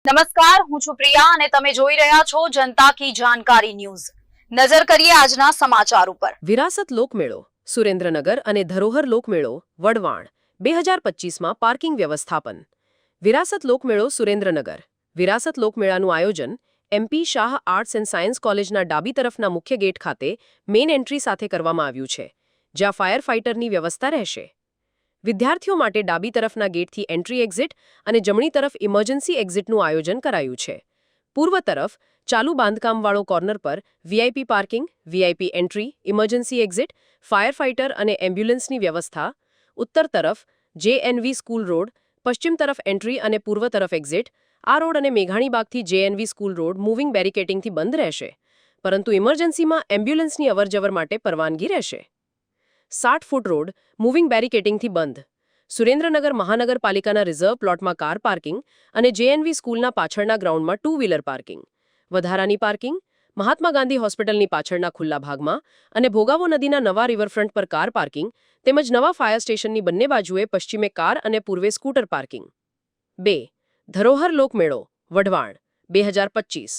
નમસ્કાર, હું છું પ્રિયા અને તમે જોઈ રહ્યા છો જનતા કી જાણકારી ન્યૂઝ। નજર કરીએ આજના સમાચાર ઉપર। વિરાસત લોકમેળો સુરેન્દ્રનગર અને ધરોહર લોકમેળો વઢવાણ 2025માં પાર્કિંગ વ્યવસ્થાપન। વિરાસત લોકમેળો સુરેન્દ્રનગર। વિરાસત લોકમેળાનું આયોજન MP Shah arts and science કોલેજના ડાબી તરફના મુખ્ય ગેટ ખાતે મેઇન એન્ટ્રી સાથે કરવામાં આવ્યું છે, જ્યાં ફાયર ફાઇટરની વ્યવસ્થા રહેશે। વિદ્યાર્થીઓ માટે ડાબી તરફના ગેટથી એન્ટ્રી એક્ઝિટ અને જમણી તરફ ઇમરજન્સી એક્ઝિટનું આયોજન કરાયું છે। પૂર્વ તરફ ચાલુ બાંધકામવાળો કોર્નર પર VIP parking, VIP entry, emergency exit, fire fighter અને એમ્બ્યુલન્સની વ્યવસ્થા। ઉત્તર તરફ જેએનવી સ્કૂલ રોડ, પશ્ચિમ તરફ એન્ટ્રી અને પૂર્વ તરફ એક્ઝિટ। આ રોડ અને મેઘાણીબાગથી જેએનવી સ્કૂલ રોડ મૂવિંગ બેરિકેટિંગથી બંધ રહેશે, પરંતુ ઇમરજન્સીમાં એમ્બ્યુલન્સની અવરજવર માટે પરવાનગી રહેશે। 60 ફૂટ રોડ મૂવિંગ બેરિકેટિંગથી બંધ। સુરેન્દ્રનગર મહાનગરપાલિકાના રિઝર્વ પ્લોટમાં કાર પાર્કિંગ અને જેએનવી સ્કૂલના પાછળના ગ્રાઉન્ડમાં ટુ વ્હીલર પાર્કિંગ। વધારાની પાર્કિંગ મહાત્મા ગાંધી હોસ્પિટલની પાછળના ખુલ્લા ભાગમાં અને ભોગાવો નદીના નવા રિવરફ્રન્ટ પર કાર પાર્કિંગ તેમજ નવા ફાયર સ્ટેશનની બંને બાજુએ પશ્ચિમે કાર અને પૂર્વે સ્કૂટર પાર્કિંગ। 2. ધરોહર લોકમેળો વઢવાણ 2025।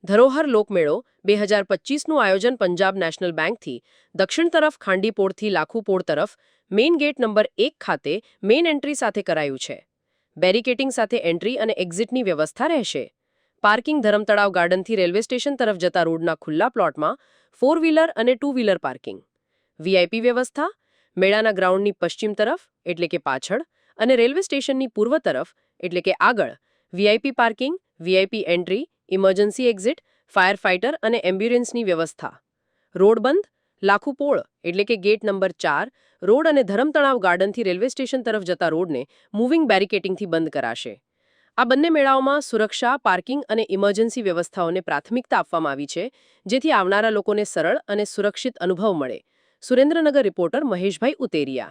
ધરોહર લોકમેળો 2025નું આયોજન પંજાબ નેશનલ બેંકથી દક્ષિણ તરફ ખાંડીપોળથી લાખુપોળ તરફ મેઇન ગેટ નંબર 1 ખાતે મેઇન એન્ટ્રી સાથે કરાયું છે। બેરિકેટિંગ સાથે એન્ટ્રી અને એક્ઝિટની વ્યવસ્થા રહેશે। પાર્કિંગ ધરમતળાવ ગાર્ડનથી રેલવે સ્ટેશન તરફ જતા રોડના ખુલ્લા પ્લોટમાં 4 વ્હીલર અને 2 વ્હીલર પાર્કિંગ। વીઆઈપી વ્યવસ્થા મેળાના ગ્રાઉન્ડની પશ્ચિમ તરફ એટલે કે પાછળ અને રેલવે સ્ટેશનની પૂર્વ તરફ એટલે કે આગળ VIP parking, VIP entry, emergency exit, fire fighter અને એમ્બ્યુલન્સની વ્યવસ્થા। રોડ બંધ લાખુપોળ એટલે કે ગેટ નંબર 4 રોડ અને ધરમતળાવ ગાર્ડનથી રેલવે સ્ટેશન તરફ જતા રોડને મૂવિંગ બેરિકેટિંગથી બંધ કરાશે। આ બંને મેળાઓમાં સુરક્ષા, પાર્કિંગ અને ઇમરજન્સી વ્યવસ્થાઓને પ્રાથમિકતા આપવામાં આવી છે, જેથી આવનારા લોકોને સરળ અને સુરક્ષિત અનુભવ મળે। સુરેન્દ્રનગર રિપોર્ટર મહેશભાઈ ઉતેરિયા।